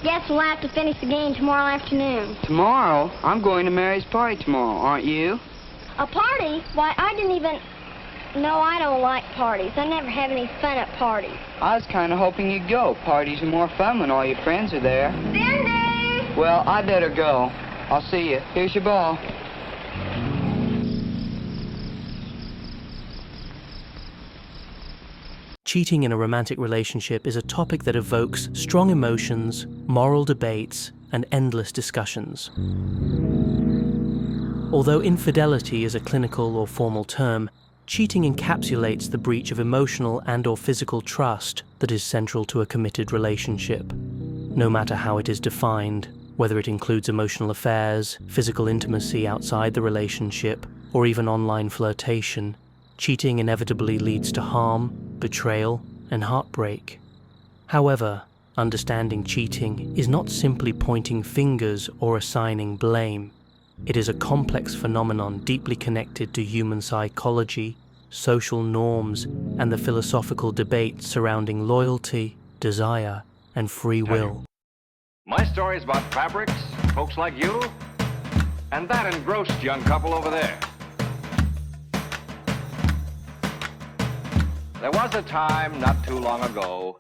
Guess we'll have to finish the game tomorrow afternoon. Tomorrow? I'm going to Mary's party tomorrow, aren't you? A party? Why, I didn't even... No, I don't like parties. I never have any fun at parties. I was kind of hoping you'd go. Parties are more fun when all your friends are there. Cindy! Well, I better go. I'll see you. Here's your ball. Cheating in a romantic relationship is a topic that evokes strong emotions, moral debates, and endless discussions. Although infidelity is a clinical or formal term, cheating encapsulates the breach of emotional and/or physical trust that is central to a committed relationship. No matter how it is defined, whether it includes emotional affairs, physical intimacy outside the relationship, or even online flirtation, cheating inevitably leads to harm, betrayal, and heartbreak. However, understanding cheating is not simply pointing fingers or assigning blame. It is a complex phenomenon deeply connected to human psychology, social norms, and the philosophical debate surrounding loyalty, desire, and free will. My story is about fabrics, folks like you, and that engrossed young couple over there. There was a time not too long ago.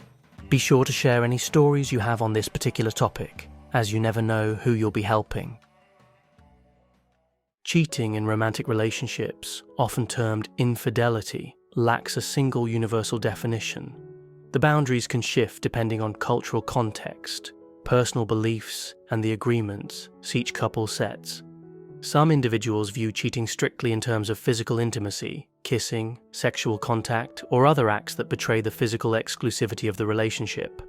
Be sure to share any stories you have on this particular topic, as you never know who you'll be helping. Cheating in romantic relationships, often termed infidelity, lacks a single universal definition. The boundaries can shift depending on cultural context, personal beliefs, and the agreements each couple sets. Some individuals view cheating strictly in terms of physical intimacy, kissing, sexual contact, or other acts that betray the physical exclusivity of the relationship.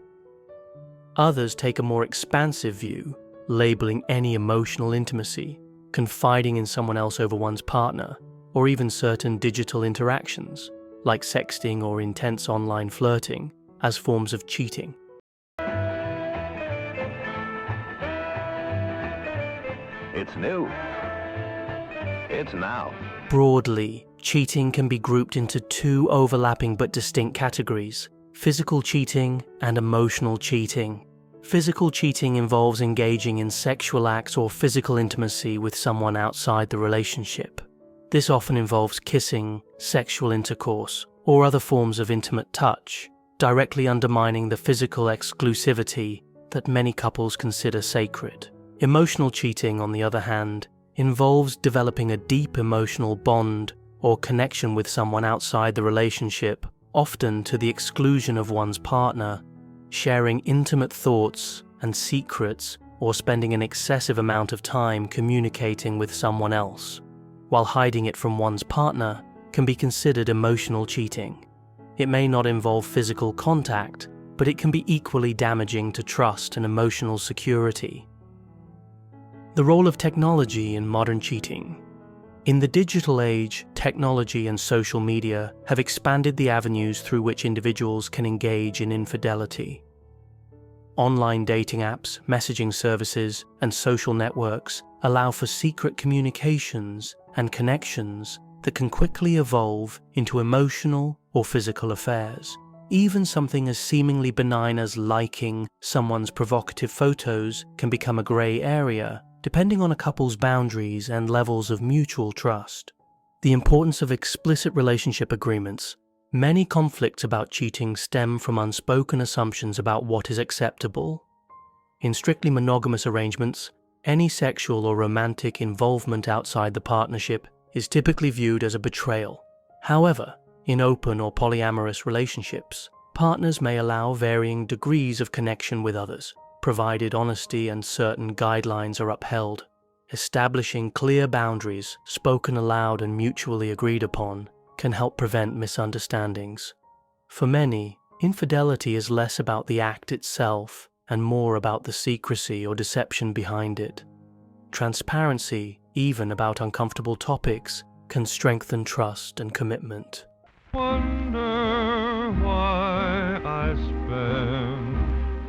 Others take a more expansive view, labeling any emotional intimacy, confiding in someone else over one's partner, or even certain digital interactions, like sexting or intense online flirting, as forms of cheating. It's new. It's now. Broadly, cheating can be grouped into two overlapping but distinct categories: physical cheating and emotional cheating. Physical cheating involves engaging in sexual acts or physical intimacy with someone outside the relationship. This often involves kissing, sexual intercourse, or other forms of intimate touch, directly undermining the physical exclusivity that many couples consider sacred. Emotional cheating, on the other hand, involves developing a deep emotional bond or connection with someone outside the relationship, often to the exclusion of one's partner, sharing intimate thoughts and secrets, or spending an excessive amount of time communicating with someone else, while hiding it from one's partner, can be considered emotional cheating. It may not involve physical contact, but it can be equally damaging to trust and emotional security. The role of technology in modern cheating. In the digital age, technology and social media have expanded the avenues through which individuals can engage in infidelity. Online dating apps, messaging services, and social networks allow for secret communications and connections that can quickly evolve into emotional or physical affairs. Even something as seemingly benign as liking someone's provocative photos can become a grey area, depending on a couple's boundaries and levels of mutual trust. The importance of explicit relationship agreements. Many conflicts about cheating stem from unspoken assumptions about what is acceptable. In strictly monogamous arrangements, any sexual or romantic involvement outside the partnership is typically viewed as a betrayal. However, in open or polyamorous relationships, partners may allow varying degrees of connection with others, provided honesty and certain guidelines are upheld. Establishing clear boundaries, spoken aloud and mutually agreed upon, can help prevent misunderstandings. For many, infidelity is less about the act itself and more about the secrecy or deception behind it. Transparency, even about uncomfortable topics, can strengthen trust and commitment. Wonder why I spend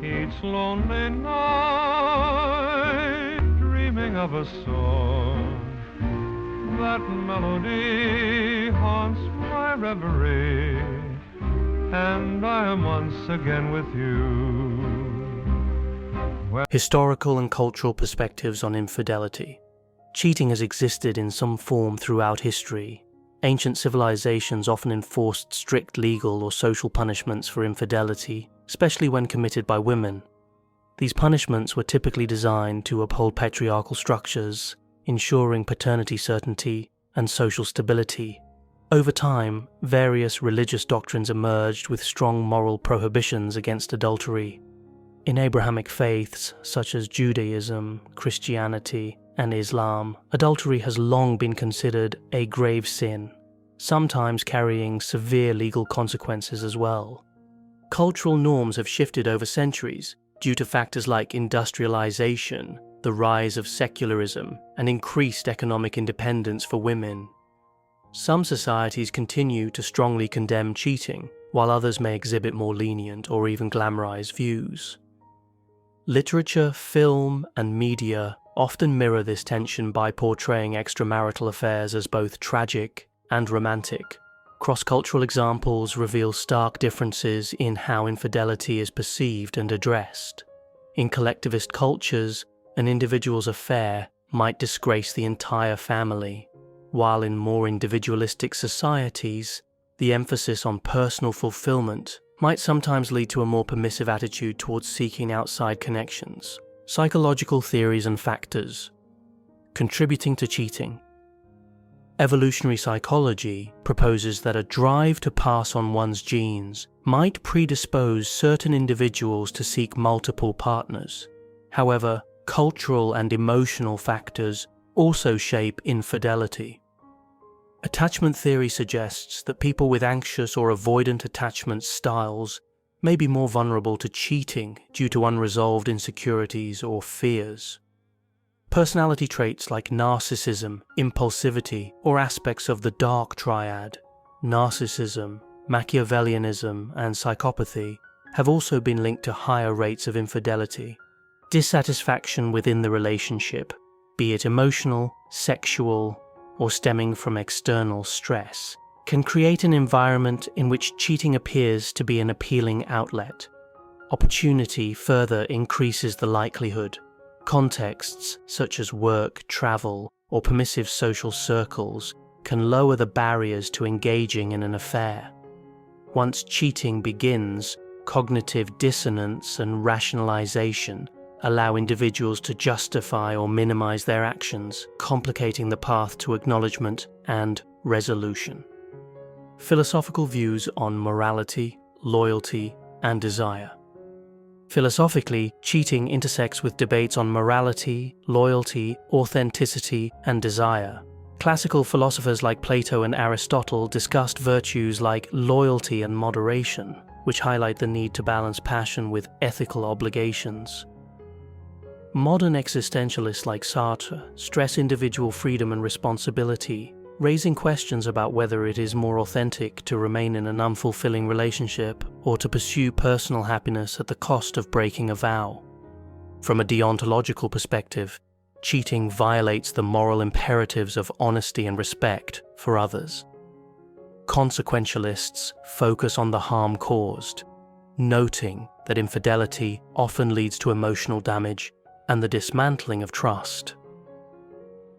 each lonely night dreaming of a song. That melody haunts my reverie, and I am once again with you. Historical and cultural perspectives on infidelity. Cheating has existed in some form throughout history. Ancient civilizations often enforced strict legal or social punishments for infidelity, especially when committed by women. These punishments were typically designed to uphold patriarchal structures, ensuring paternity certainty and social stability. Over time, various religious doctrines emerged with strong moral prohibitions against adultery. In Abrahamic faiths such as Judaism, Christianity, and Islam, adultery has long been considered a grave sin, sometimes carrying severe legal consequences as well. Cultural norms have shifted over centuries due to factors like industrialization, the rise of secularism, and increased economic independence for women. Some societies continue to strongly condemn cheating, while others may exhibit more lenient or even glamorized views. Literature, film, and media often mirror this tension by portraying extramarital affairs as both tragic and romantic. Cross-cultural examples reveal stark differences in how infidelity is perceived and addressed. In collectivist cultures, an individual's affair might disgrace the entire family, while in more individualistic societies, the emphasis on personal fulfillment might sometimes lead to a more permissive attitude towards seeking outside connections. Psychological theories and factors contributing to cheating. Evolutionary psychology proposes that a drive to pass on one's genes might predispose certain individuals to seek multiple partners. However, cultural and emotional factors also shape infidelity. Attachment theory suggests that people with anxious or avoidant attachment styles may be more vulnerable to cheating due to unresolved insecurities or fears. Personality traits like narcissism, impulsivity, or aspects of the dark triad, narcissism, Machiavellianism, and psychopathy, have also been linked to higher rates of infidelity. Dissatisfaction within the relationship, be it emotional, sexual, or stemming from external stress, can create an environment in which cheating appears to be an appealing outlet. Opportunity further increases the likelihood. Contexts such as work, travel, or permissive social circles can lower the barriers to engaging in an affair. Once cheating begins, cognitive dissonance and rationalization allow individuals to justify or minimize their actions, complicating the path to acknowledgement and resolution. Philosophical views on morality, loyalty, and desire. Philosophically, cheating intersects with debates on morality, loyalty, authenticity, and desire. Classical philosophers like Plato and Aristotle discussed virtues like loyalty and moderation, which highlight the need to balance passion with ethical obligations. Modern existentialists like Sartre stress individual freedom and responsibility, raising questions about whether it is more authentic to remain in an unfulfilling relationship or to pursue personal happiness at the cost of breaking a vow. From a deontological perspective, cheating violates the moral imperatives of honesty and respect for others. Consequentialists focus on the harm caused, noting that infidelity often leads to emotional damage and the dismantling of trust.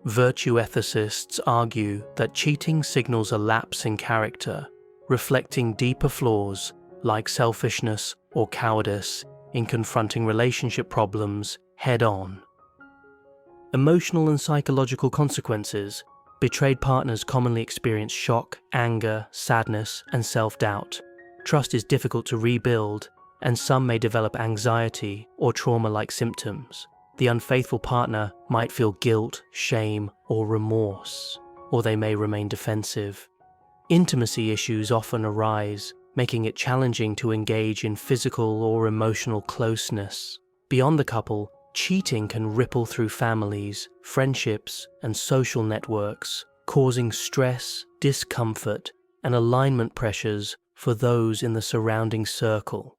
Virtue ethicists argue that cheating signals a lapse in character, reflecting deeper flaws like selfishness or cowardice in confronting relationship problems head-on. Emotional and psychological consequences. Betrayed partners commonly experience shock, anger, sadness, and self-doubt. Trust is difficult to rebuild, and some may develop anxiety or trauma-like symptoms. The unfaithful partner might feel guilt, shame, or remorse, or they may remain defensive. Intimacy issues often arise, making it challenging to engage in physical or emotional closeness. Beyond the couple, cheating can ripple through families, friendships, and social networks, causing stress, discomfort, and alignment pressures for those in the surrounding circle.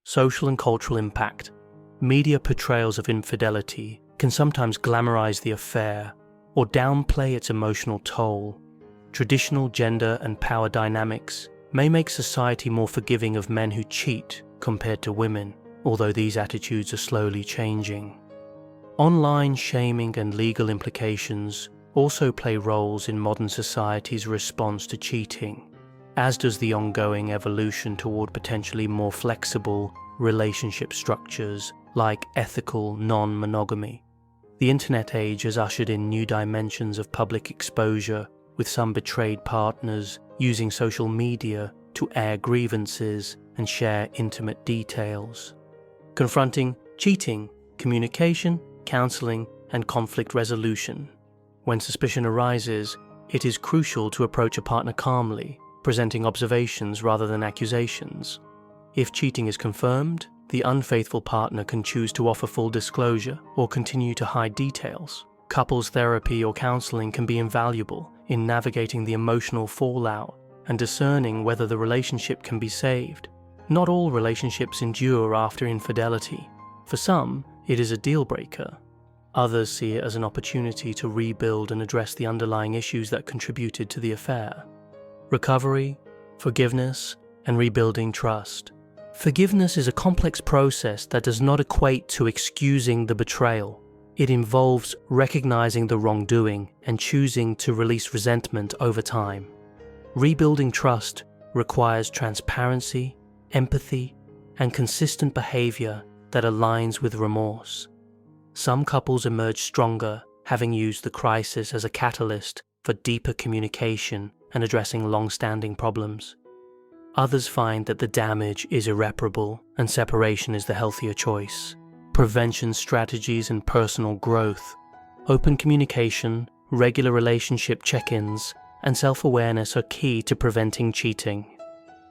Social and cultural impact. Media portrayals of infidelity can sometimes glamorize the affair or downplay its emotional toll. Traditional gender and power dynamics may make society more forgiving of men who cheat compared to women. although these attitudes are slowly changing. Online shaming and legal implications also play roles in modern society's response to cheating, as does the ongoing evolution toward potentially more flexible relationship structures like ethical non-monogamy. The internet age has ushered in new dimensions of public exposure, with some betrayed partners using social media to air grievances and share intimate details. Confronting cheating, communication, counseling, and conflict resolution. When suspicion arises, it is crucial to approach a partner calmly, presenting observations rather than accusations. If cheating is confirmed, the unfaithful partner can choose to offer full disclosure or continue to hide details. Couples therapy or counseling can be invaluable in navigating the emotional fallout and discerning whether the relationship can be saved. Not all relationships endure after infidelity. For some, it is a deal breaker. Others see it as an opportunity to rebuild and address the underlying issues that contributed to the affair. Recovery, forgiveness, and rebuilding trust. Forgiveness is a complex process that does not equate to excusing the betrayal. It involves recognizing the wrongdoing and choosing to release resentment over time. Rebuilding trust requires transparency, empathy, and consistent behavior that aligns with remorse. Some couples emerge stronger, having used the crisis as a catalyst for deeper communication and addressing long-standing problems. Others find that the damage is irreparable and separation is the healthier choice. Prevention strategies and personal growth, open communication, regular relationship check-ins, and self-awareness are key to preventing cheating.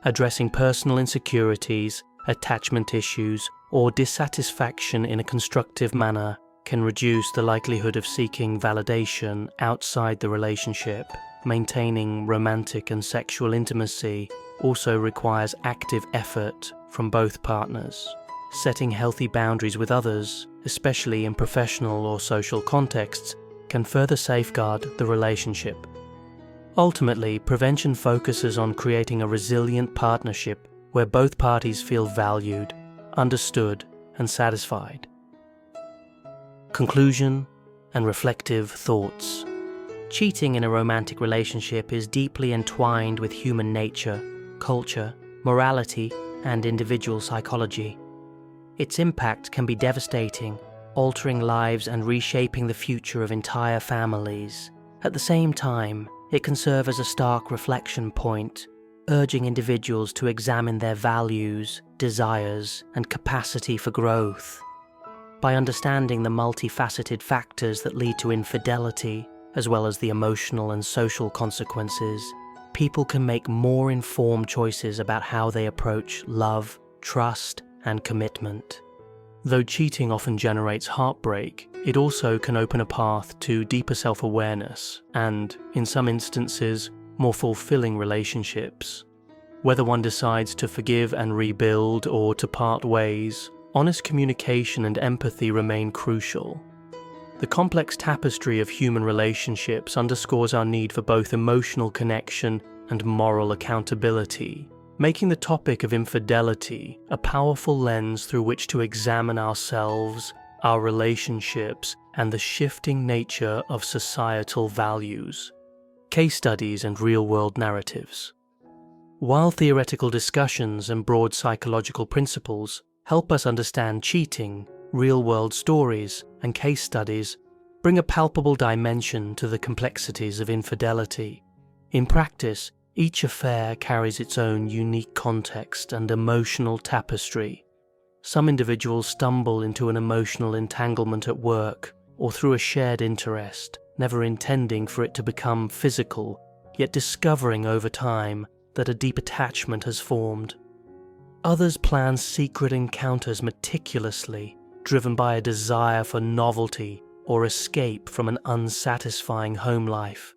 Addressing personal insecurities, attachment issues, or dissatisfaction in a constructive manner can reduce the likelihood of seeking validation outside the relationship. Maintaining romantic and sexual intimacy also requires active effort from both partners. Setting healthy boundaries with others, especially in professional or social contexts, can further safeguard the relationship. Ultimately, prevention focuses on creating a resilient partnership where both parties feel valued, understood, and satisfied. Conclusion and reflective thoughts. Cheating in a romantic relationship is deeply entwined with human nature, culture, morality, and individual psychology. Its impact can be devastating, altering lives and reshaping the future of entire families. At the same time, it can serve as a stark reflection point, urging individuals to examine their values, desires, and capacity for growth. By understanding the multifaceted factors that lead to infidelity, as well as the emotional and social consequences, people can make more informed choices about how they approach love, trust, and commitment. Though cheating often generates heartbreak, it also can open a path to deeper self-awareness and, in some instances, more fulfilling relationships. Whether one decides to forgive and rebuild or to part ways, honest communication and empathy remain crucial. The complex tapestry of human relationships underscores our need for both emotional connection and moral accountability, making the topic of infidelity a powerful lens through which to examine ourselves, our relationships, and the shifting nature of societal values. Case studies and real-world narratives. While theoretical discussions and broad psychological principles help us understand cheating, real-world stories and case studies bring a palpable dimension to the complexities of infidelity. In practice, each affair carries its own unique context and emotional tapestry. Some individuals stumble into an emotional entanglement at work or through a shared interest, never intending for it to become physical, yet discovering over time that a deep attachment has formed. Others plan secret encounters meticulously, driven by a desire for novelty or escape from an unsatisfying home life.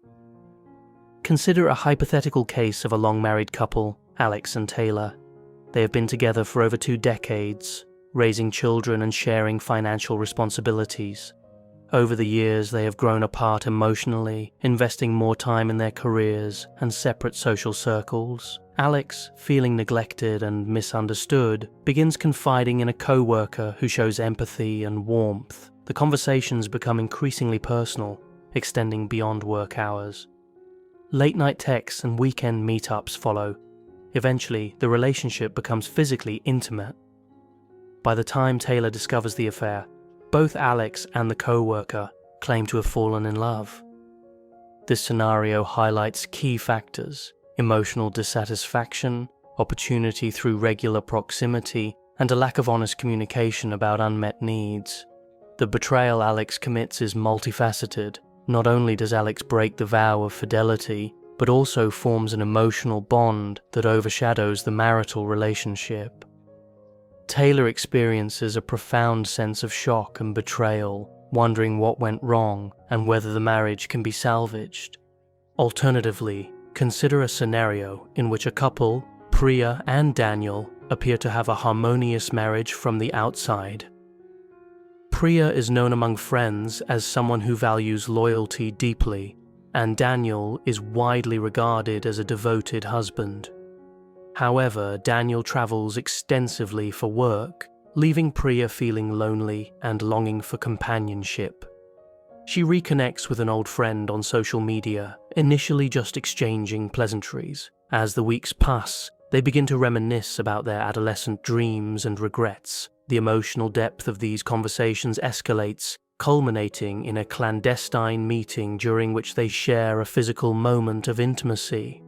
Consider a hypothetical case of a long-married couple, Alex and Taylor. They have been together for over 2 decades, raising children and sharing financial responsibilities. Over the years, they have grown apart emotionally, investing more time in their careers and separate social circles. Alex, feeling neglected and misunderstood, begins confiding in a co-worker who shows empathy and warmth. The conversations become increasingly personal, extending beyond work hours. Late-night texts and weekend meetups follow. Eventually, the relationship becomes physically intimate. By the time Taylor discovers the affair, both Alex and the co-worker claim to have fallen in love. This scenario highlights key factors: emotional dissatisfaction, opportunity through regular proximity, and a lack of honest communication about unmet needs. The betrayal Alex commits is multifaceted. Not only does Alex break the vow of fidelity, but also forms an emotional bond that overshadows the marital relationship. Taylor experiences a profound sense of shock and betrayal, wondering what went wrong and whether the marriage can be salvaged. Alternatively, consider a scenario in which a couple, Priya and Daniel, appear to have a harmonious marriage from the outside. Priya is known among friends as someone who values loyalty deeply, and Daniel is widely regarded as a devoted husband. However, Daniel travels extensively for work, leaving Priya feeling lonely and longing for companionship. She reconnects with an old friend on social media, initially just exchanging pleasantries. As the weeks pass, they begin to reminisce about their adolescent dreams and regrets. The emotional depth of these conversations escalates, culminating in a clandestine meeting during which they share a physical moment of intimacy.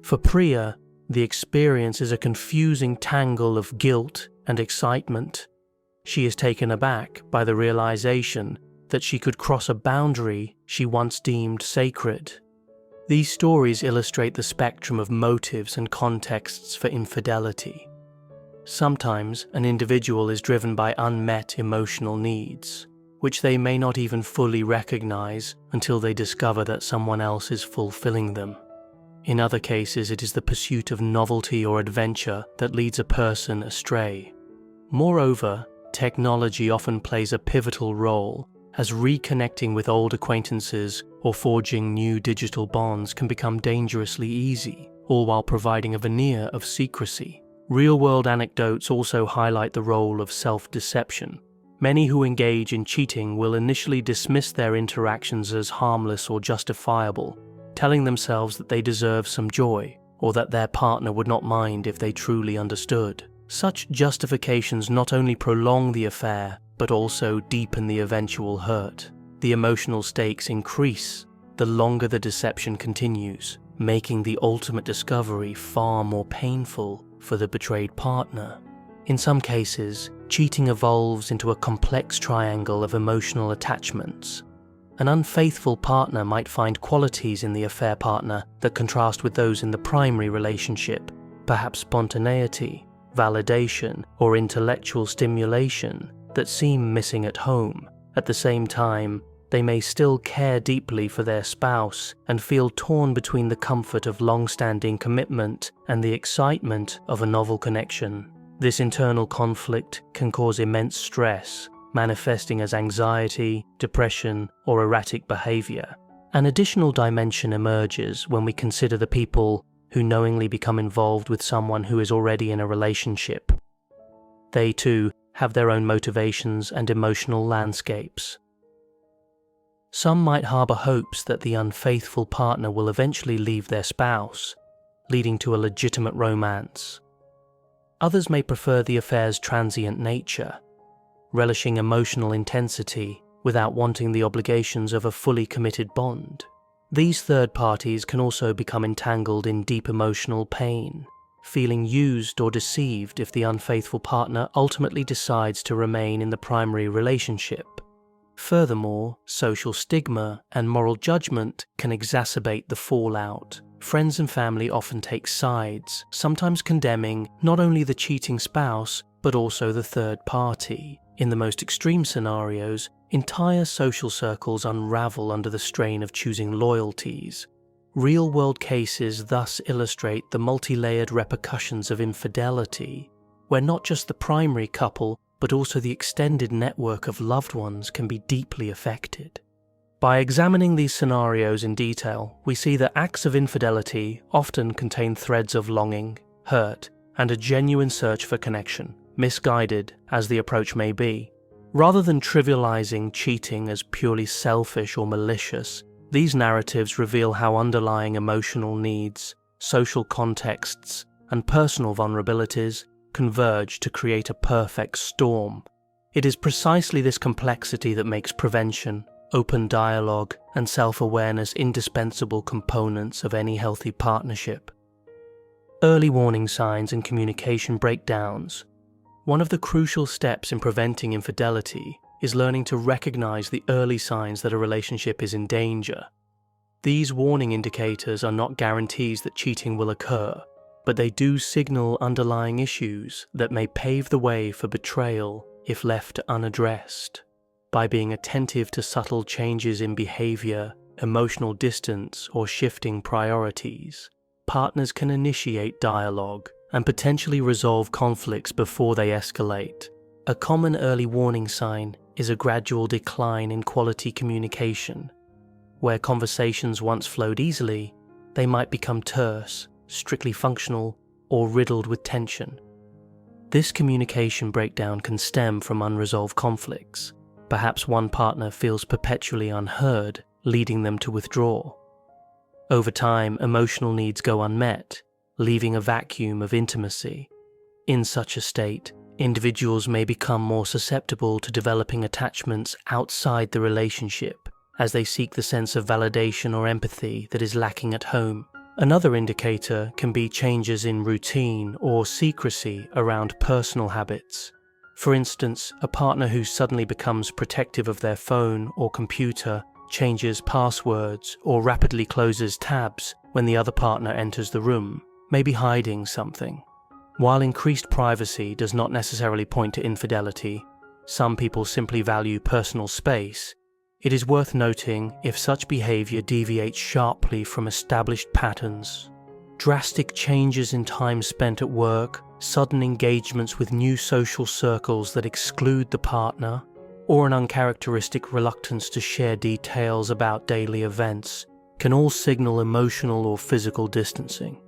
For Priya, the experience is a confusing tangle of guilt and excitement. She is taken aback by the realization that she could cross a boundary she once deemed sacred. These stories illustrate the spectrum of motives and contexts for infidelity. Sometimes an individual is driven by unmet emotional needs, which they may not even fully recognize until they discover that someone else is fulfilling them. In other cases, it is the pursuit of novelty or adventure that leads a person astray. Moreover, technology often plays a pivotal role, as reconnecting with old acquaintances or forging new digital bonds can become dangerously easy, all while providing a veneer of secrecy. Real-world anecdotes also highlight the role of self-deception. Many who engage in cheating will initially dismiss their interactions as harmless or justifiable, telling themselves that they deserve some joy, or that their partner would not mind if they truly understood. Such justifications not only prolong the affair, but also deepen the eventual hurt. The emotional stakes increase the longer the deception continues, making the ultimate discovery far more painful for the betrayed partner. In some cases, cheating evolves into a complex triangle of emotional attachments. An unfaithful partner might find qualities in the affair partner that contrast with those in the primary relationship, perhaps spontaneity, validation, or intellectual stimulation that seem missing at home. At the same time, they may still care deeply for their spouse and feel torn between the comfort of long-standing commitment and the excitement of a novel connection. This internal conflict can cause immense stress, manifesting as anxiety, depression, or erratic behavior. An additional dimension emerges when we consider the people who knowingly become involved with someone who is already in a relationship. They too have their own motivations and emotional landscapes. Some might harbor hopes that the unfaithful partner will eventually leave their spouse, leading to a legitimate romance. Others may prefer the affair's transient nature, relishing emotional intensity without wanting the obligations of a fully committed bond. These third parties can also become entangled in deep emotional pain, feeling used or deceived if the unfaithful partner ultimately decides to remain in the primary relationship. Furthermore, social stigma and moral judgment can exacerbate the fallout. Friends and family often take sides, sometimes condemning not only the cheating spouse, but also the third party. In the most extreme scenarios, entire social circles unravel under the strain of choosing loyalties. Real-world cases thus illustrate the multi-layered repercussions of infidelity, where not just the primary couple, but also the extended network of loved ones can be deeply affected. By examining these scenarios in detail, we see that acts of infidelity often contain threads of longing, hurt, and a genuine search for connection, misguided as the approach may be. Rather than trivializing cheating as purely selfish or malicious, these narratives reveal how underlying emotional needs, social contexts, and personal vulnerabilities converge to create a perfect storm. It is precisely this complexity that makes prevention, open dialogue, and self-awareness indispensable components of any healthy partnership. Early warning signs and communication breakdowns. One of the crucial steps in preventing infidelity is learning to recognize the early signs that a relationship is in danger. These warning indicators are not guarantees that cheating will occur, but they do signal underlying issues that may pave the way for betrayal if left unaddressed. By being attentive to subtle changes in behavior, emotional distance, or shifting priorities, partners can initiate dialogue and potentially resolve conflicts before they escalate. A common early warning sign is a gradual decline in quality communication. Where conversations once flowed easily, they might become terse, strictly functional, or riddled with tension. This communication breakdown can stem from unresolved conflicts. Perhaps one partner feels perpetually unheard, leading them to withdraw. Over time, emotional needs go unmet, leaving a vacuum of intimacy. In such a state, individuals may become more susceptible to developing attachments outside the relationship, as they seek the sense of validation or empathy that is lacking at home. Another indicator can be changes in routine or secrecy around personal habits. For instance, a partner who suddenly becomes protective of their phone or computer, changes passwords, or rapidly closes tabs when the other partner enters the room, may be hiding something. While increased privacy does not necessarily point to infidelity, some people simply value personal space. It is worth noting if such behavior deviates sharply from established patterns. Drastic changes in time spent at work, sudden engagements with new social circles that exclude the partner, or an uncharacteristic reluctance to share details about daily events can all signal emotional or physical distancing.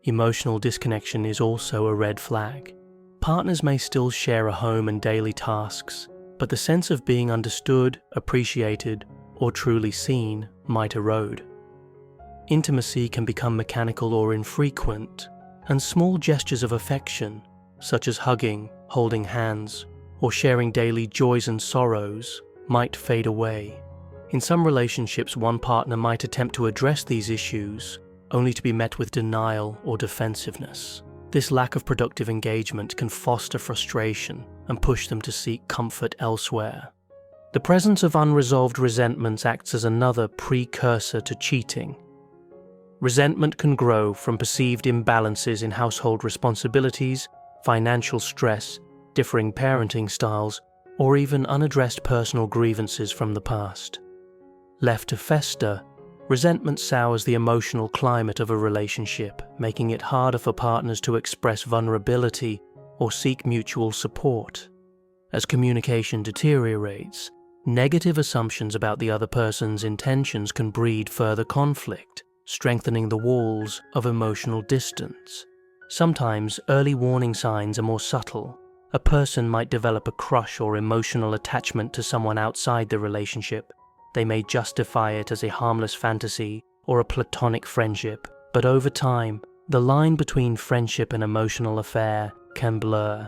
Emotional disconnection is also a red flag. Partners may still share a home and daily tasks, but the sense of being understood, appreciated, or truly seen might erode. Intimacy can become mechanical or infrequent, and small gestures of affection, such as hugging, holding hands, or sharing daily joys and sorrows, might fade away. In some relationships, one partner might attempt to address these issues, only to be met with denial or defensiveness. This lack of productive engagement can foster frustration and push them to seek comfort elsewhere. The presence of unresolved resentments acts as another precursor to cheating. Resentment can grow from perceived imbalances in household responsibilities, financial stress, differing parenting styles, or even unaddressed personal grievances from the past. Left to fester, resentment sours the emotional climate of a relationship, making it harder for partners to express vulnerability or seek mutual support. As communication deteriorates, negative assumptions about the other person's intentions can breed further conflict, strengthening the walls of emotional distance. Sometimes early warning signs are more subtle. A person might develop a crush or emotional attachment to someone outside the relationship. They may justify it as a harmless fantasy or a platonic friendship, but over time, the line between friendship and emotional affair can blur.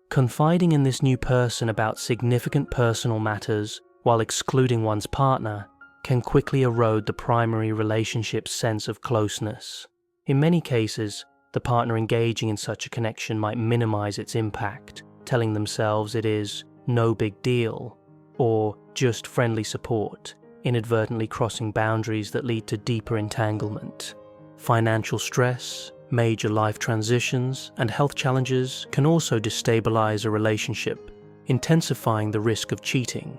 Confiding in this new person about significant personal matters while excluding one's partner can quickly erode the primary relationship's sense of closeness. In many cases, the partner engaging in such a connection might minimize its impact, telling themselves it is no big deal, or just friendly support, inadvertently crossing boundaries that lead to deeper entanglement. Financial stress, major life transitions, and health challenges can also destabilize a relationship, intensifying the risk of cheating.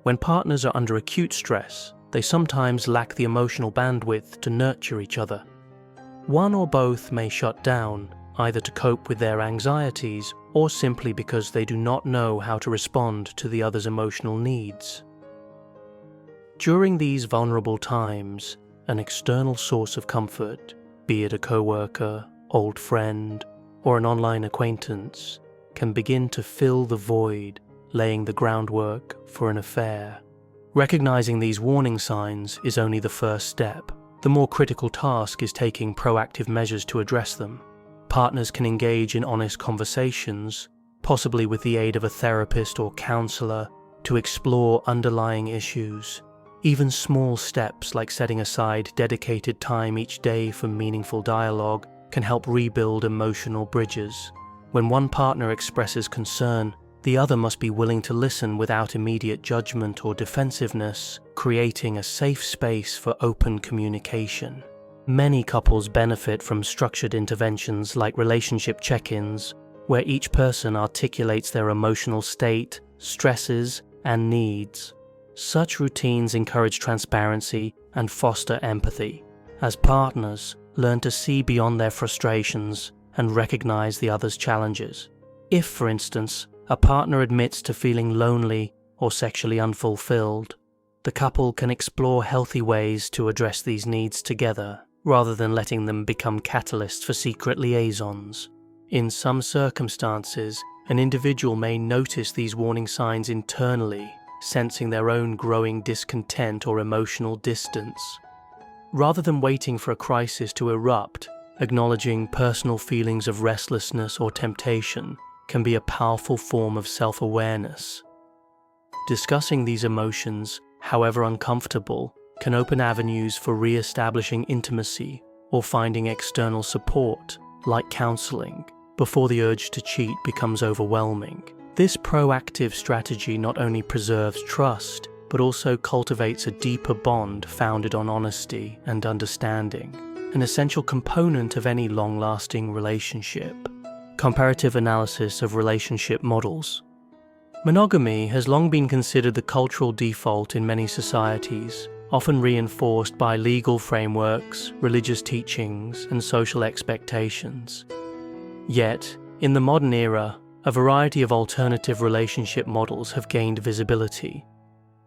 When partners are under acute stress, they sometimes lack the emotional bandwidth to nurture each other. One or both may shut down, either to cope with their anxieties or simply because they do not know how to respond to the other's emotional needs. During these vulnerable times, an external source of comfort, be it a coworker, old friend, or an online acquaintance, can begin to fill the void, laying the groundwork for an affair. Recognizing these warning signs is only the first step. The more critical task is taking proactive measures to address them. Partners can engage in honest conversations, possibly with the aid of a therapist or counselor, to explore underlying issues. Even small steps like setting aside dedicated time each day for meaningful dialogue can help rebuild emotional bridges. When one partner expresses concern, the other must be willing to listen without immediate judgment or defensiveness, creating a safe space for open communication. Many couples benefit from structured interventions like relationship check-ins, where each person articulates their emotional state, stresses, and needs. Such routines encourage transparency and foster empathy, as partners learn to see beyond their frustrations and recognize the other's challenges. If, for instance, a partner admits to feeling lonely or sexually unfulfilled, the couple can explore healthy ways to address these needs together, rather than letting them become catalysts for secret liaisons. In some circumstances, an individual may notice these warning signs internally, sensing their own growing discontent or emotional distance. Rather than waiting for a crisis to erupt, acknowledging personal feelings of restlessness or temptation can be a powerful form of self-awareness. Discussing these emotions, however uncomfortable, can open avenues for re-establishing intimacy or finding external support, like counseling, before the urge to cheat becomes overwhelming. This proactive strategy not only preserves trust, but also cultivates a deeper bond founded on honesty and understanding, an essential component of any long-lasting relationship. Comparative analysis of relationship models. Monogamy has long been considered the cultural default in many societies, often reinforced by legal frameworks, religious teachings, and social expectations. Yet, in the modern era, a variety of alternative relationship models have gained visibility.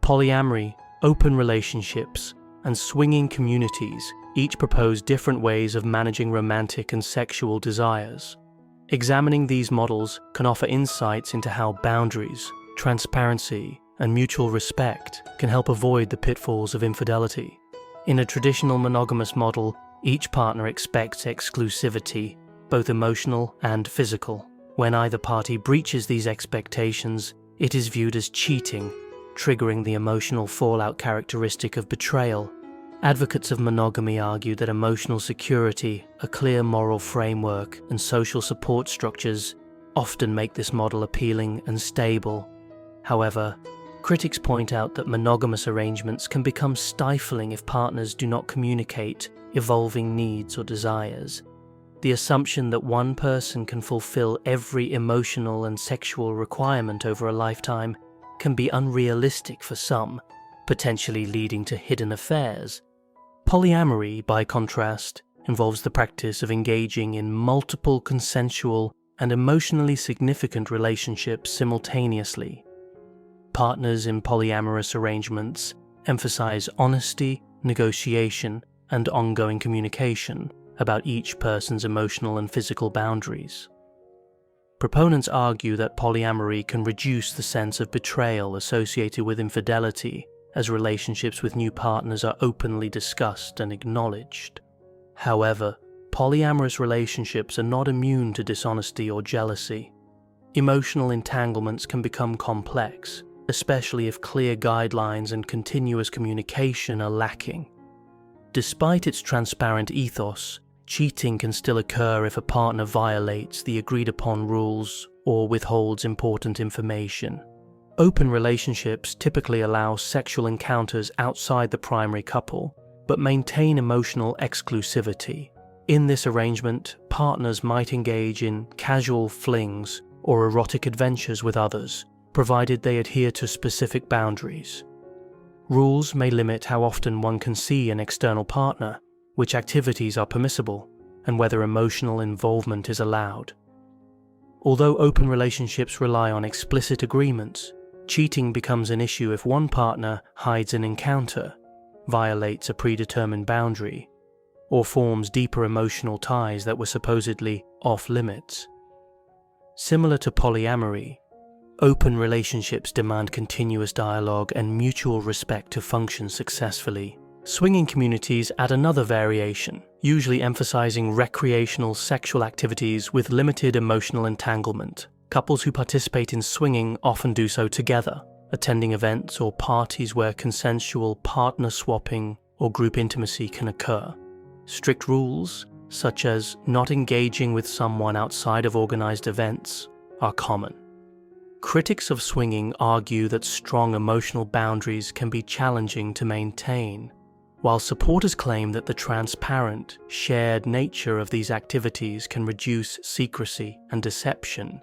Polyamory, open relationships, and swinging communities each propose different ways of managing romantic and sexual desires. Examining these models can offer insights into how boundaries, transparency, and mutual respect can help avoid the pitfalls of infidelity. In a traditional monogamous model, each partner expects exclusivity, both emotional and physical. When either party breaches these expectations, it is viewed as cheating, triggering the emotional fallout characteristic of betrayal. Advocates of monogamy argue that emotional security, a clear moral framework, and social support structures often make this model appealing and stable. However, critics point out that monogamous arrangements can become stifling if partners do not communicate evolving needs or desires. The assumption that one person can fulfill every emotional and sexual requirement over a lifetime can be unrealistic for some, potentially leading to hidden affairs. Polyamory, by contrast, involves the practice of engaging in multiple consensual and emotionally significant relationships simultaneously. Partners in polyamorous arrangements emphasize honesty, negotiation, and ongoing communication about each person's emotional and physical boundaries. Proponents argue that polyamory can reduce the sense of betrayal associated with infidelity, as relationships with new partners are openly discussed and acknowledged. However, polyamorous relationships are not immune to dishonesty or jealousy. Emotional entanglements can become complex, especially if clear guidelines and continuous communication are lacking. Despite its transparent ethos, cheating can still occur if a partner violates the agreed-upon rules or withholds important information. Open relationships typically allow sexual encounters outside the primary couple, but maintain emotional exclusivity. In this arrangement, partners might engage in casual flings or erotic adventures with others, provided they adhere to specific boundaries. Rules may limit how often one can see an external partner, which activities are permissible, and whether emotional involvement is allowed. Although open relationships rely on explicit agreements, cheating becomes an issue if one partner hides an encounter, violates a predetermined boundary, or forms deeper emotional ties that were supposedly off-limits. Similar to polyamory, open relationships demand continuous dialogue and mutual respect to function successfully. Swinging communities add another variation, usually emphasizing recreational sexual activities with limited emotional entanglement. Couples who participate in swinging often do so together, attending events or parties where consensual partner swapping or group intimacy can occur. Strict rules, such as not engaging with someone outside of organized events, are common. Critics of swinging argue that strong emotional boundaries can be challenging to maintain, while supporters claim that the transparent, shared nature of these activities can reduce secrecy and deception.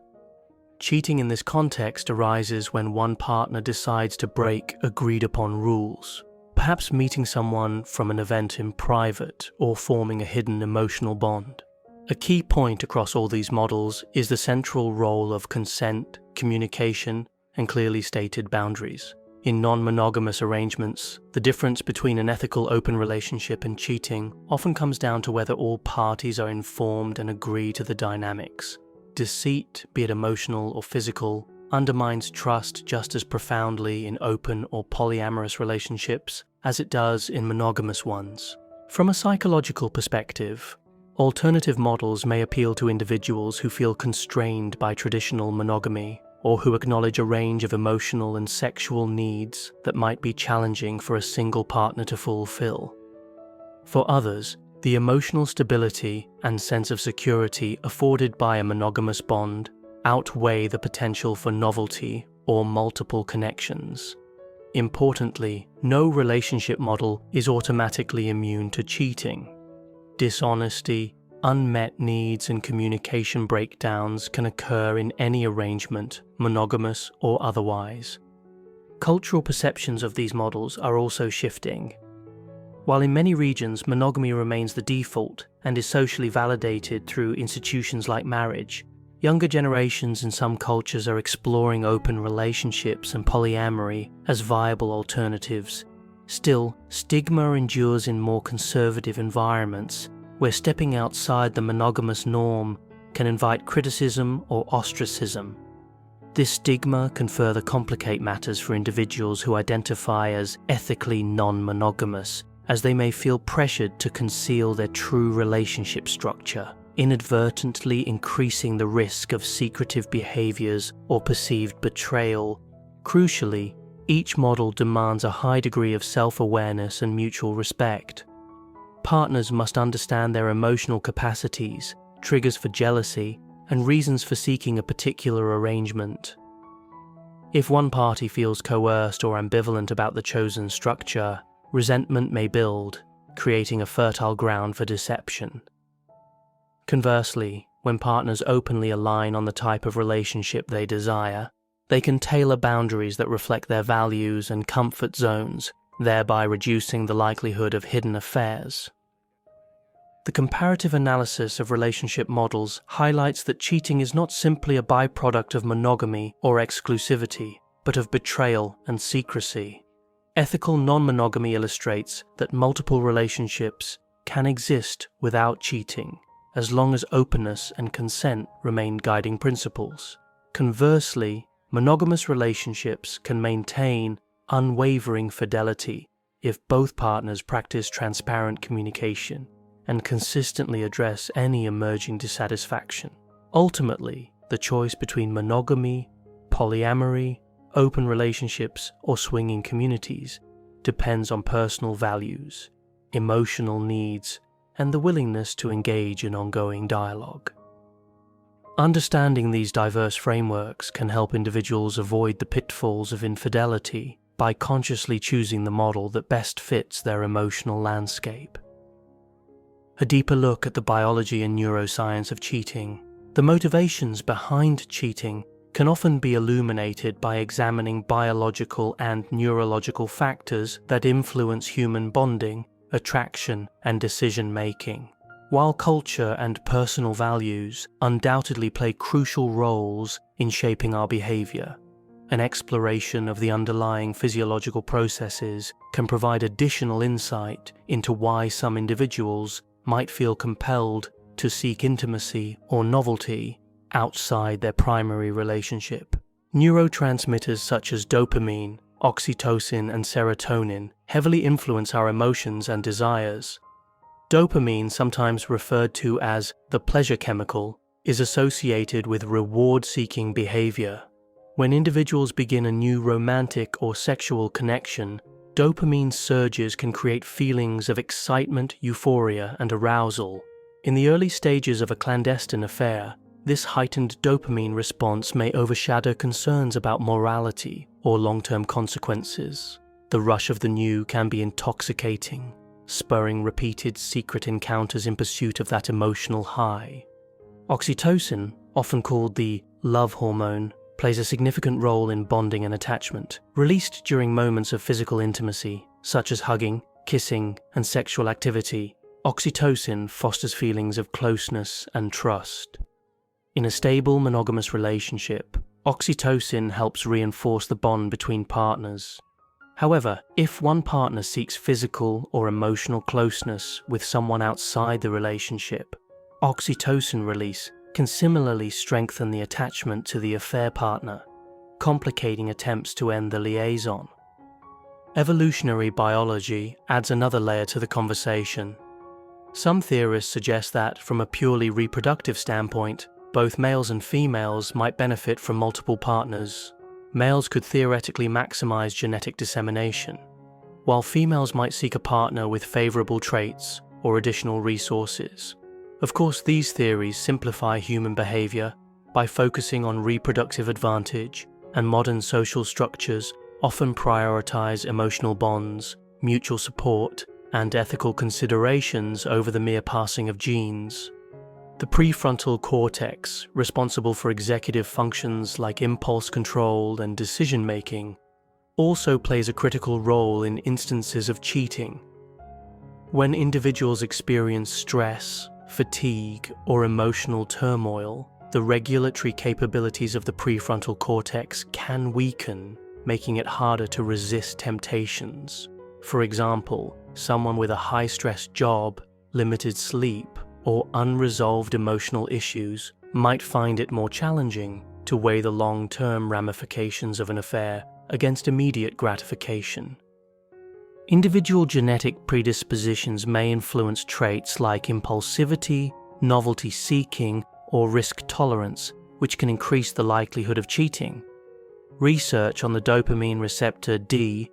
Cheating in this context arises when one partner decides to break agreed-upon rules, perhaps meeting someone from an event in private or forming a hidden emotional bond. A key point across all these models is the central role of consent, communication, and clearly stated boundaries. In non-monogamous arrangements, the difference between an ethical open relationship and cheating often comes down to whether all parties are informed and agree to the dynamics. Deceit, be it emotional or physical, undermines trust just as profoundly in open or polyamorous relationships as it does in monogamous ones. From a psychological perspective, alternative models may appeal to individuals who feel constrained by traditional monogamy, or who acknowledge a range of emotional and sexual needs that might be challenging for a single partner to fulfill. For others, the emotional stability and sense of security afforded by a monogamous bond outweigh the potential for novelty or multiple connections. Importantly, no relationship model is automatically immune to cheating. Dishonesty, unmet needs, and communication breakdowns can occur in any arrangement, monogamous or otherwise. Cultural perceptions of these models are also shifting. While in many regions monogamy remains the default and is socially validated through institutions like marriage, younger generations in some cultures are exploring open relationships and polyamory as viable alternatives. Still, stigma endures in more conservative environments, where stepping outside the monogamous norm can invite criticism or ostracism. This stigma can further complicate matters for individuals who identify as ethically non-monogamous, as they may feel pressured to conceal their true relationship structure, inadvertently increasing the risk of secretive behaviors or perceived betrayal. Crucially, each model demands a high degree of self-awareness and mutual respect. Partners must understand their emotional capacities, triggers for jealousy, and reasons for seeking a particular arrangement. If one party feels coerced or ambivalent about the chosen structure, resentment may build, creating a fertile ground for deception. Conversely, when partners openly align on the type of relationship they desire, they can tailor boundaries that reflect their values and comfort zones, thereby reducing the likelihood of hidden affairs. The comparative analysis of relationship models highlights that cheating is not simply a byproduct of monogamy or exclusivity, but of betrayal and secrecy. Ethical non-monogamy illustrates that multiple relationships can exist without cheating, as long as openness and consent remain guiding principles. Conversely, monogamous relationships can maintain unwavering fidelity if both partners practice transparent communication and consistently address any emerging dissatisfaction. Ultimately, the choice between monogamy, polyamory, open relationships, or swinging communities depends on personal values, emotional needs, and the willingness to engage in ongoing dialogue. Understanding these diverse frameworks can help individuals avoid the pitfalls of infidelity by consciously choosing the model that best fits their emotional landscape. A deeper look at the biology and neuroscience of cheating. The motivations behind cheating can often be illuminated by examining biological and neurological factors that influence human bonding, attraction, and decision-making. While culture and personal values undoubtedly play crucial roles in shaping our behavior, an exploration of the underlying physiological processes can provide additional insight into why some individuals might feel compelled to seek intimacy or novelty outside their primary relationship. Neurotransmitters such as dopamine, oxytocin, and serotonin heavily influence our emotions and desires. Dopamine, sometimes referred to as the pleasure chemical, is associated with reward-seeking behavior. When individuals begin a new romantic or sexual connection, dopamine surges can create feelings of excitement, euphoria, and arousal. In the early stages of a clandestine affair, this heightened dopamine response may overshadow concerns about morality or long-term consequences. The rush of the new can be intoxicating, spurring repeated secret encounters in pursuit of that emotional high. Oxytocin, often called the love hormone, plays a significant role in bonding and attachment. Released during moments of physical intimacy, such as hugging, kissing, and sexual activity, oxytocin fosters feelings of closeness and trust. In a stable monogamous relationship, oxytocin helps reinforce the bond between partners. However, if one partner seeks physical or emotional closeness with someone outside the relationship, oxytocin release can similarly strengthen the attachment to the affair partner, complicating attempts to end the liaison. Evolutionary biology adds another layer to the conversation. Some theorists suggest that, from a purely reproductive standpoint, both males and females might benefit from multiple partners. Males could theoretically maximize genetic dissemination, while females might seek a partner with favorable traits or additional resources. Of course, these theories simplify human behavior by focusing on reproductive advantage, and modern social structures often prioritize emotional bonds, mutual support, and ethical considerations over the mere passing of genes. The prefrontal cortex, responsible for executive functions like impulse control and decision-making, also plays a critical role in instances of cheating. When individuals experience stress, fatigue, or emotional turmoil, the regulatory capabilities of the prefrontal cortex can weaken, making it harder to resist temptations. For example, someone with a high-stress job, limited sleep, or unresolved emotional issues might find it more challenging to weigh the long-term ramifications of an affair against immediate gratification. Individual genetic predispositions may influence traits like impulsivity, novelty-seeking, or risk tolerance, which can increase the likelihood of cheating. Research on the dopamine receptor D4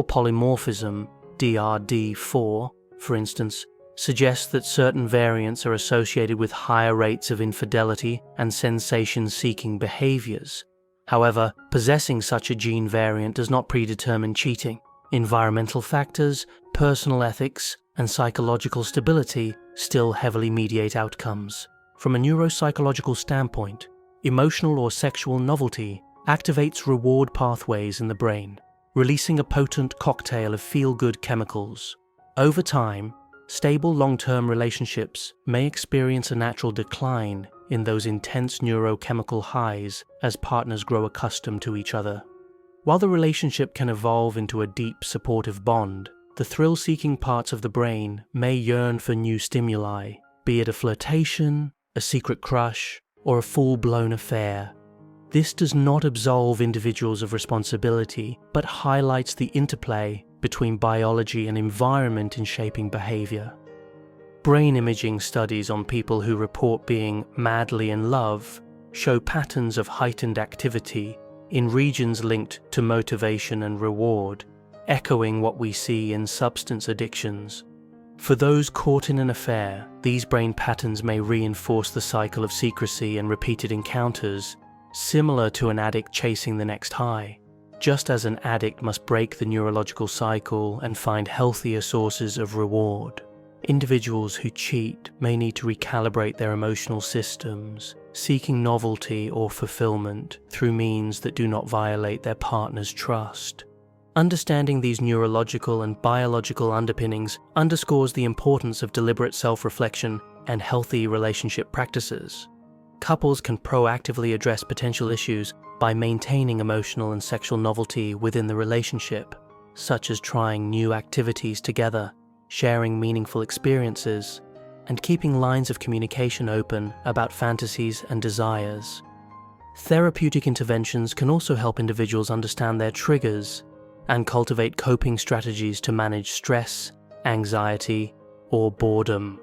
polymorphism, DRD4, for instance, suggests that certain variants are associated with higher rates of infidelity and sensation-seeking behaviors. However, possessing such a gene variant does not predetermine cheating. Environmental factors, personal ethics, and psychological stability still heavily mediate outcomes. From a neuropsychological standpoint, emotional or sexual novelty activates reward pathways in the brain, releasing a potent cocktail of feel-good chemicals. Over time, stable long-term relationships may experience a natural decline in those intense neurochemical highs as partners grow accustomed to each other. While the relationship can evolve into a deep, supportive bond, the thrill-seeking parts of the brain may yearn for new stimuli, be it a flirtation, a secret crush, or a full-blown affair. This does not absolve individuals of responsibility, but highlights the interplay between biology and environment in shaping behavior. Brain imaging studies on people who report being madly in love show patterns of heightened activity in regions linked to motivation and reward, echoing what we see in substance addictions. For those caught in an affair, these brain patterns may reinforce the cycle of secrecy and repeated encounters, similar to an addict chasing the next high. Just as an addict must break the neurological cycle and find healthier sources of reward, individuals who cheat may need to recalibrate their emotional systems, seeking novelty or fulfillment through means that do not violate their partner's trust. Understanding these neurological and biological underpinnings underscores the importance of deliberate self-reflection and healthy relationship practices. Couples can proactively address potential issues by maintaining emotional and sexual novelty within the relationship, such as trying new activities together, sharing meaningful experiences, and keeping lines of communication open about fantasies and desires. Therapeutic interventions can also help individuals understand their triggers and cultivate coping strategies to manage stress, anxiety, or boredom.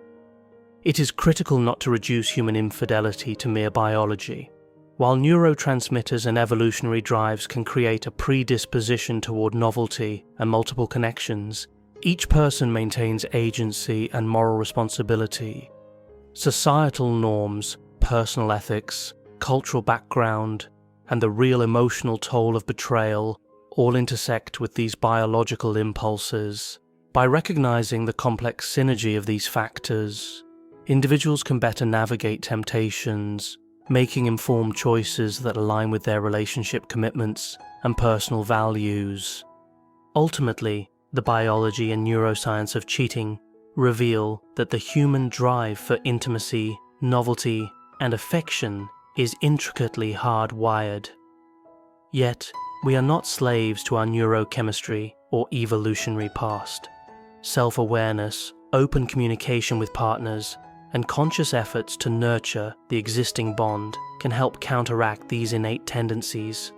It is critical not to reduce human infidelity to mere biology. While neurotransmitters and evolutionary drives can create a predisposition toward novelty and multiple connections, each person maintains agency and moral responsibility. Societal norms, personal ethics, cultural background, and the real emotional toll of betrayal all intersect with these biological impulses. By recognizing the complex synergy of these factors, individuals can better navigate temptations, making informed choices that align with their relationship commitments and personal values. Ultimately, the biology and neuroscience of cheating reveal that the human drive for intimacy, novelty, and affection is intricately hardwired. Yet, we are not slaves to our neurochemistry or evolutionary past. Self-awareness, open communication with partners, and conscious efforts to nurture the existing bond can help counteract these innate tendencies.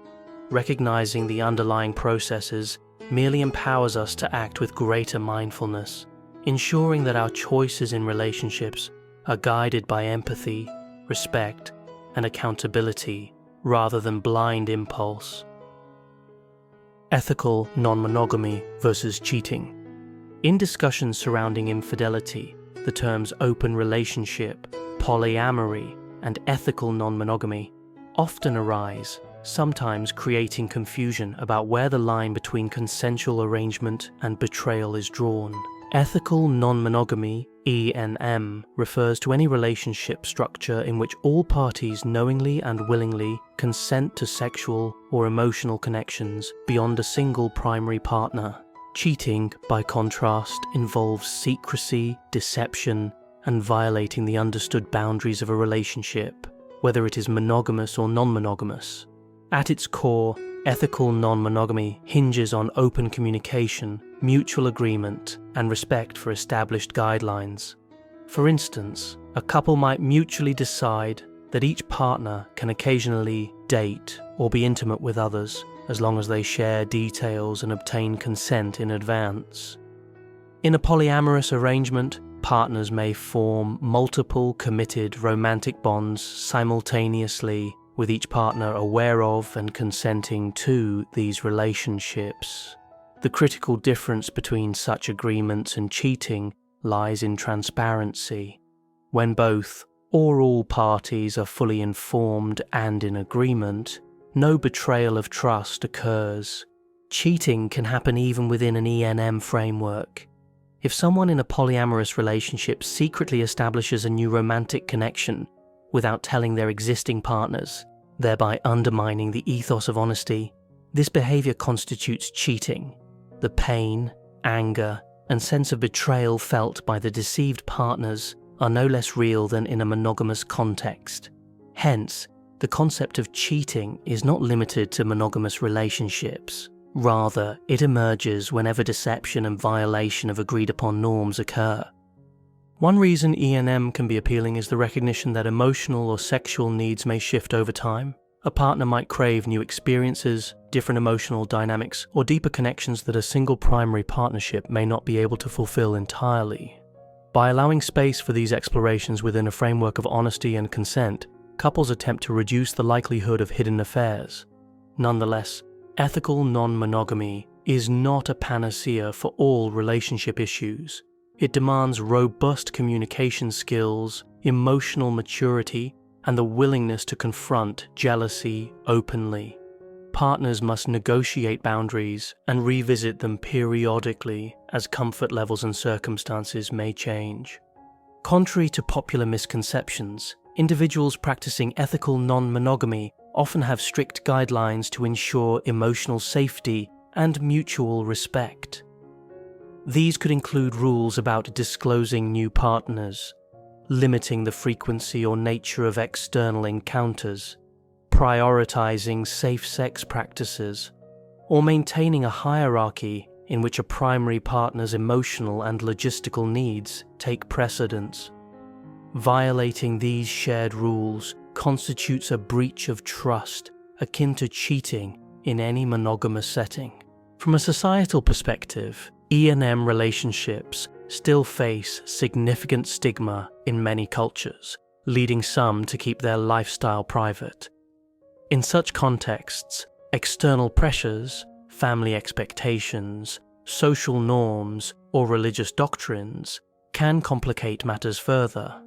Recognizing the underlying processes merely empowers us to act with greater mindfulness, ensuring that our choices in relationships are guided by empathy, respect, and accountability rather than blind impulse. Ethical non-monogamy versus cheating. In discussions surrounding infidelity, the terms open relationship, polyamory, and ethical non-monogamy often arise, sometimes creating confusion about where the line between consensual arrangement and betrayal is drawn. Ethical non-monogamy, ENM, refers to any relationship structure in which all parties knowingly and willingly consent to sexual or emotional connections beyond a single primary partner. Cheating, by contrast, involves secrecy, deception, and violating the understood boundaries of a relationship, whether it is monogamous or non-monogamous. At its core, ethical non-monogamy hinges on open communication, mutual agreement, and respect for established guidelines. For instance, a couple might mutually decide that each partner can occasionally date or be intimate with others, as long as they share details and obtain consent in advance. In a polyamorous arrangement, partners may form multiple committed romantic bonds simultaneously, with each partner aware of and consenting to these relationships. The critical difference between such agreements and cheating lies in transparency. When both or all parties are fully informed and in agreement, no betrayal of trust occurs. Cheating can happen even within an ENM framework. If someone in a polyamorous relationship secretly establishes a new romantic connection without telling their existing partners, thereby undermining the ethos of honesty, this behavior constitutes cheating. The pain, anger, and sense of betrayal felt by the deceived partners are no less real than in a monogamous context. Hence, the concept of cheating is not limited to monogamous relationships. Rather, it emerges whenever deception and violation of agreed-upon norms occur. One reason ENM can be appealing is the recognition that emotional or sexual needs may shift over time. A partner might crave new experiences, different emotional dynamics, or deeper connections that a single primary partnership may not be able to fulfill entirely. By allowing space for these explorations within a framework of honesty and consent, couples attempt to reduce the likelihood of hidden affairs. Nonetheless, ethical non-monogamy is not a panacea for all relationship issues. It demands robust communication skills, emotional maturity, and the willingness to confront jealousy openly. Partners must negotiate boundaries and revisit them periodically as comfort levels and circumstances may change. Contrary to popular misconceptions, individuals practicing ethical non-monogamy often have strict guidelines to ensure emotional safety and mutual respect. These could include rules about disclosing new partners, limiting the frequency or nature of external encounters, prioritizing safe sex practices, or maintaining a hierarchy in which a primary partner's emotional and logistical needs take precedence. Violating these shared rules constitutes a breach of trust akin to cheating in any monogamous setting. From a societal perspective, E&M relationships still face significant stigma in many cultures, leading some to keep their lifestyle private. In such contexts, external pressures, family expectations, social norms, or religious doctrines can complicate matters further.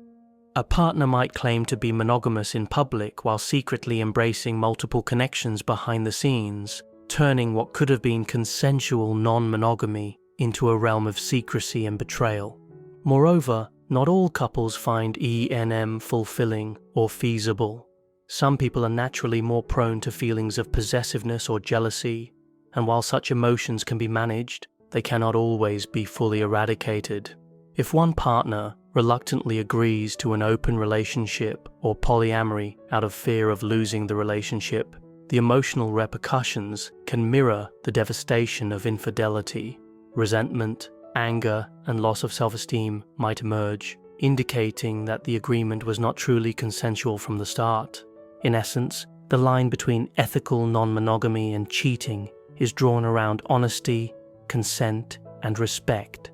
A partner might claim to be monogamous in public while secretly embracing multiple connections behind the scenes, turning what could have been consensual non-monogamy into a realm of secrecy and betrayal. Moreover, not all couples find E&M fulfilling or feasible. Some people are naturally more prone to feelings of possessiveness or jealousy, and while such emotions can be managed, they cannot always be fully eradicated. If one partner reluctantly agrees to an open relationship or polyamory out of fear of losing the relationship, the emotional repercussions can mirror the devastation of infidelity. Resentment, anger, and loss of self-esteem might emerge, indicating that the agreement was not truly consensual from the start. In essence, the line between ethical non-monogamy and cheating is drawn around honesty, consent, and respect.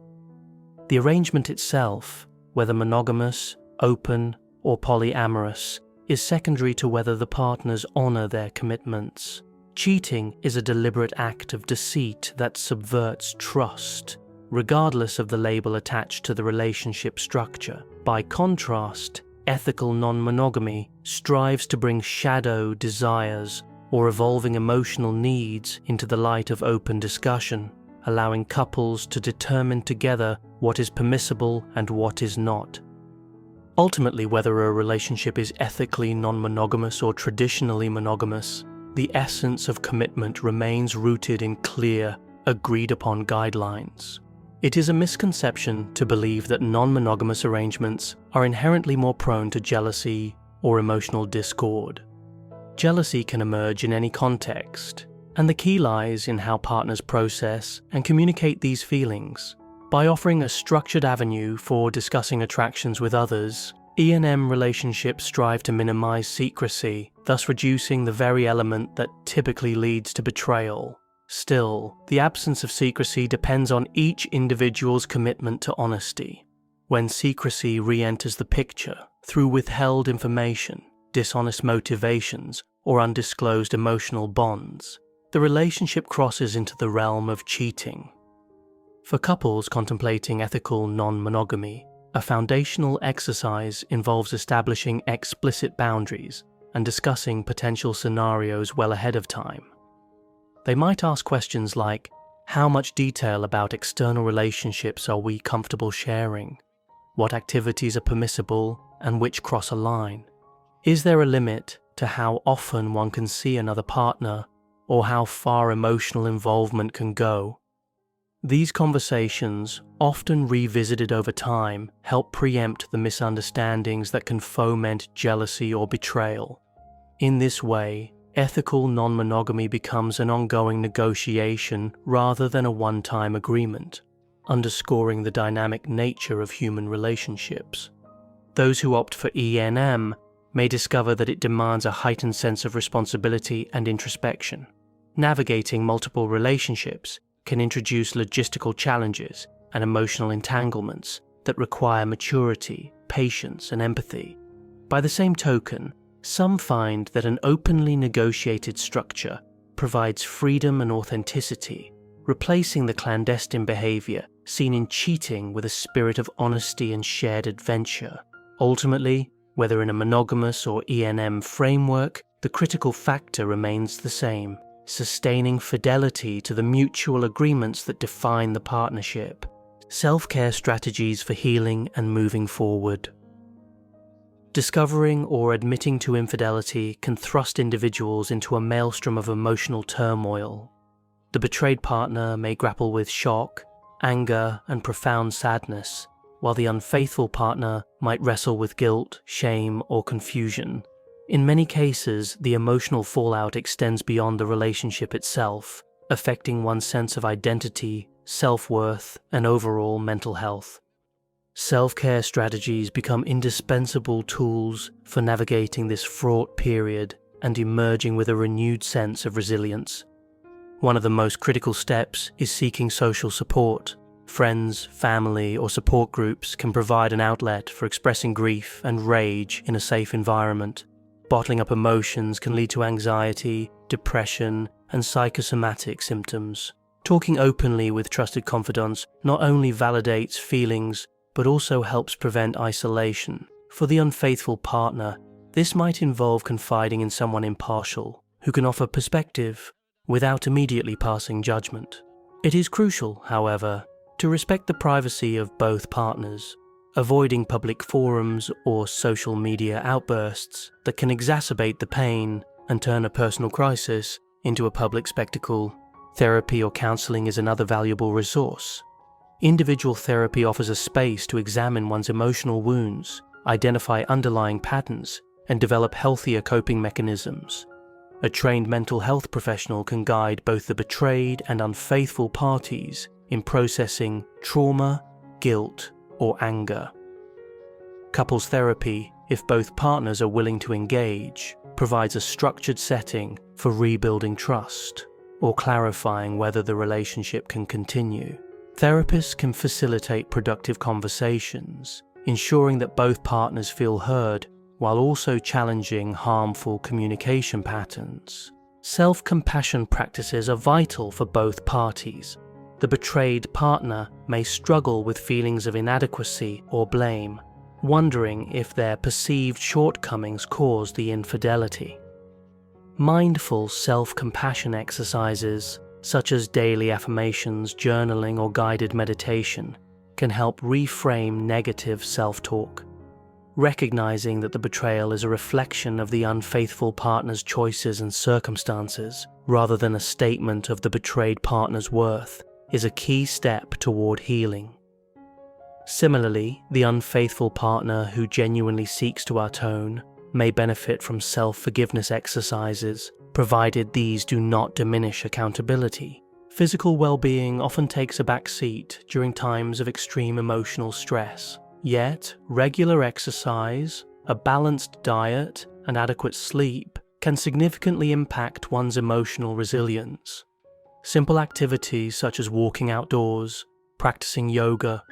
The arrangement itself, whether monogamous, open, or polyamorous, is secondary to whether the partners honor their commitments. Cheating is a deliberate act of deceit that subverts trust, regardless of the label attached to the relationship structure. By contrast, ethical non-monogamy strives to bring shadow desires or evolving emotional needs into the light of open discussion, allowing couples to determine together what is permissible and what is not. Ultimately, whether a relationship is ethically non-monogamous or traditionally monogamous, the essence of commitment remains rooted in clear, agreed-upon guidelines. It is a misconception to believe that non-monogamous arrangements are inherently more prone to jealousy or emotional discord. Jealousy can emerge in any context, and the key lies in how partners process and communicate these feelings. By offering a structured avenue for discussing attractions with others, E&M relationships strive to minimize secrecy, thus reducing the very element that typically leads to betrayal. Still, the absence of secrecy depends on each individual's commitment to honesty. When secrecy re-enters the picture through withheld information, dishonest motivations, or undisclosed emotional bonds, the relationship crosses into the realm of cheating. For couples contemplating ethical non-monogamy, a foundational exercise involves establishing explicit boundaries and discussing potential scenarios well ahead of time. They might ask questions like, how much detail about external relationships are we comfortable sharing? What activities are permissible and which cross a line? Is there a limit to how often one can see another partner, or how far emotional involvement can go? These conversations, often revisited over time, help preempt the misunderstandings that can foment jealousy or betrayal. In this way, ethical non-monogamy becomes an ongoing negotiation rather than a one-time agreement, underscoring the dynamic nature of human relationships. Those who opt for E&M may discover that it demands a heightened sense of responsibility and introspection. Navigating multiple relationships can introduce logistical challenges and emotional entanglements that require maturity, patience, and empathy. By the same token, some find that an openly negotiated structure provides freedom and authenticity, replacing the clandestine behavior seen in cheating with a spirit of honesty and shared adventure. Ultimately, whether in a monogamous or E&M framework, the critical factor remains the same: sustaining fidelity to the mutual agreements that define the partnership. Self-care strategies for healing and moving forward. Discovering or admitting to infidelity can thrust individuals into a maelstrom of emotional turmoil. The betrayed partner may grapple with shock, anger, and profound sadness, while the unfaithful partner might wrestle with guilt, shame, or confusion. In many cases, the emotional fallout extends beyond the relationship itself, affecting one's sense of identity, self-worth, and overall mental health. Self-care strategies become indispensable tools for navigating this fraught period and emerging with a renewed sense of resilience. One of the most critical steps is seeking social support. Friends, family, or support groups can provide an outlet for expressing grief and rage in a safe environment. Bottling up emotions can lead to anxiety, depression, and psychosomatic symptoms. Talking openly with trusted confidants not only validates feelings, but also helps prevent isolation. For the unfaithful partner, this might involve confiding in someone impartial, who can offer perspective without immediately passing judgment. It is crucial, however, to respect the privacy of both partners, avoiding public forums or social media outbursts that can exacerbate the pain and turn a personal crisis into a public spectacle. Therapy or counseling is another valuable resource. Individual therapy offers a space to examine one's emotional wounds, identify underlying patterns, and develop healthier coping mechanisms. A trained mental health professional can guide both the betrayed and unfaithful parties in processing trauma, guilt, or anger. Couples therapy, if both partners are willing to engage, provides a structured setting for rebuilding trust or clarifying whether the relationship can continue. Therapists can facilitate productive conversations, ensuring that both partners feel heard while also challenging harmful communication patterns. Self-compassion practices are vital for both parties. The betrayed partner may struggle with feelings of inadequacy or blame, wondering if their perceived shortcomings caused the infidelity. Mindful self-compassion exercises, such as daily affirmations, journaling, or guided meditation, can help reframe negative self-talk. Recognizing that the betrayal is a reflection of the unfaithful partner's choices and circumstances, rather than a statement of the betrayed partner's worth, is a key step toward healing. Similarly, the unfaithful partner who genuinely seeks to atone may benefit from self-forgiveness exercises, provided these do not diminish accountability. Physical well-being often takes a back seat during times of extreme emotional stress. Yet, regular exercise, a balanced diet, and adequate sleep can significantly impact one's emotional resilience. Simple activities such as walking outdoors, practicing yoga,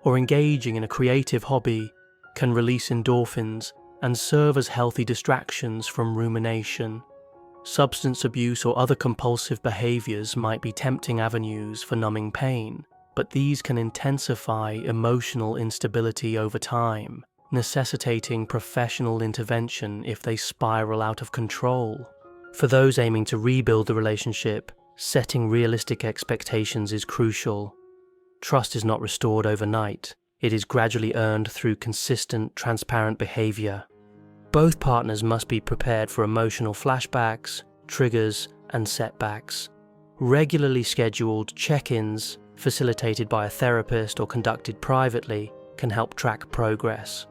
or engaging in a creative hobby can release endorphins and serve as healthy distractions from rumination. Substance abuse or other compulsive behaviors might be tempting avenues for numbing pain, but these can intensify emotional instability over time, necessitating professional intervention if they spiral out of control. For those aiming to rebuild the relationship, setting realistic expectations is crucial. Trust is not restored overnight. It is gradually earned through consistent, transparent behavior. Both partners must be prepared for emotional flashbacks, triggers, and setbacks. Regularly scheduled check-ins, facilitated by a therapist or conducted privately, can help track progress.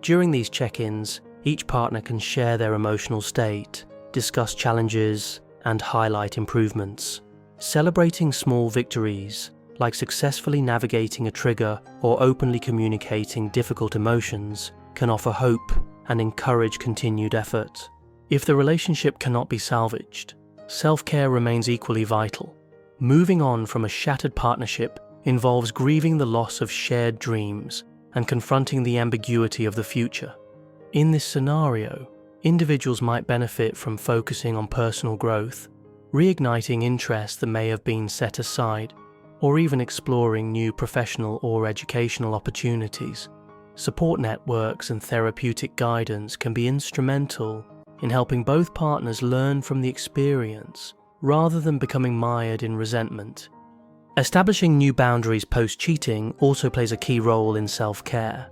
During these check-ins, each partner can share their emotional state, discuss challenges, and highlight improvements. Celebrating small victories, like successfully navigating a trigger or openly communicating difficult emotions, can offer hope and encourage continued effort. If the relationship cannot be salvaged, self-care remains equally vital. Moving on from a shattered partnership involves grieving the loss of shared dreams and confronting the ambiguity of the future. In this scenario, individuals might benefit from focusing on personal growth, reigniting interests that may have been set aside, or even exploring new professional or educational opportunities. Support networks and therapeutic guidance can be instrumental in helping both partners learn from the experience rather than becoming mired in resentment. Establishing new boundaries post-cheating also plays a key role in self-care.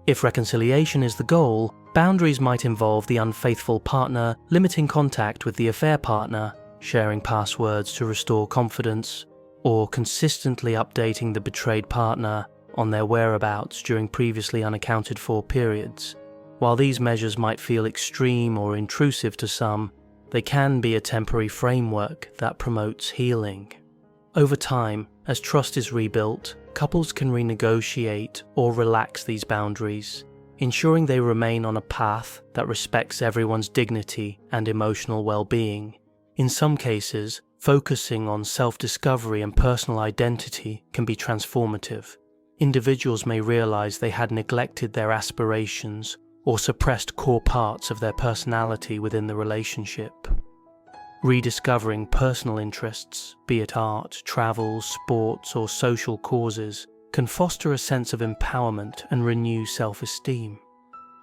If reconciliation is the goal, boundaries might involve the unfaithful partner limiting contact with the affair partner, sharing passwords to restore confidence, or consistently updating the betrayed partner on their whereabouts during previously unaccounted for periods. While these measures might feel extreme or intrusive to some, they can be a temporary framework that promotes healing. Over time, as trust is rebuilt, couples can renegotiate or relax these boundaries, ensuring they remain on a path that respects everyone's dignity and emotional well-being. In some cases, focusing on self-discovery and personal identity can be transformative. Individuals may realize they had neglected their aspirations or suppressed core parts of their personality within the relationship. Rediscovering personal interests, be it art, travel, sports, or social causes, can foster a sense of empowerment and renew self-esteem.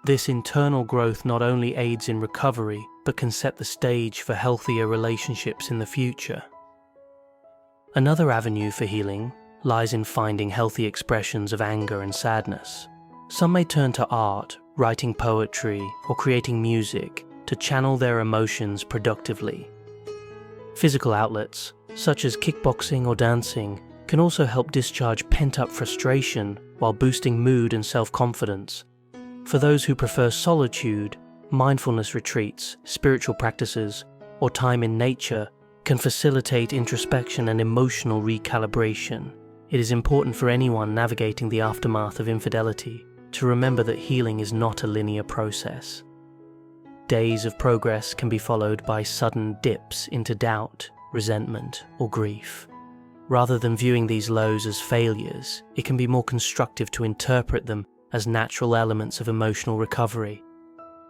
This internal growth not only aids in recovery, but can set the stage for healthier relationships in the future. Another avenue for healing lies in finding healthy expressions of anger and sadness. Some may turn to art, writing poetry, or creating music to channel their emotions productively. Physical outlets, such as kickboxing or dancing, can also help discharge pent-up frustration while boosting mood and self-confidence. For those who prefer solitude, mindfulness retreats, spiritual practices, or time in nature can facilitate introspection and emotional recalibration. It is important for anyone navigating the aftermath of infidelity to remember that healing is not a linear process. Days of progress can be followed by sudden dips into doubt, resentment, or grief. Rather than viewing these lows as failures, it can be more constructive to interpret them as natural elements of emotional recovery.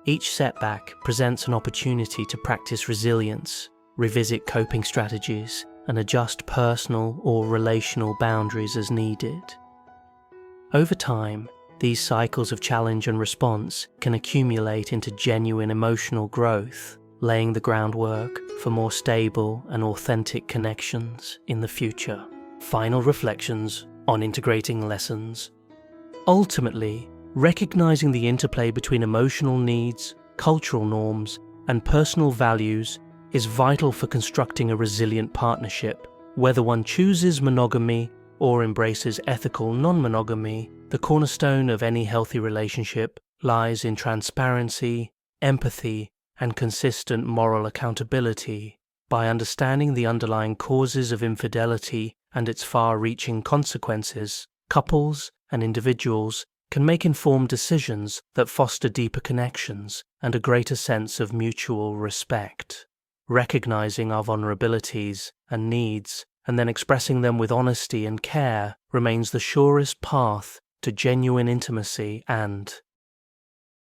Each setback presents an opportunity to practice resilience, revisit coping strategies, and adjust personal or relational boundaries as needed. Over time, these cycles of challenge and response can accumulate into genuine emotional growth, laying the groundwork for more stable and authentic connections in the future. Final reflections on integrating lessons. Ultimately, recognizing the interplay between emotional needs, cultural norms, and personal values is vital for constructing a resilient partnership. Whether one chooses monogamy or embraces ethical non-monogamy, the cornerstone of any healthy relationship lies in transparency, empathy, and consistent moral accountability. By understanding the underlying causes of infidelity and its far-reaching consequences, couples and individuals can make informed decisions that foster deeper connections and a greater sense of mutual respect. Recognizing our vulnerabilities and needs and then expressing them with honesty and care remains the surest path to genuine intimacy and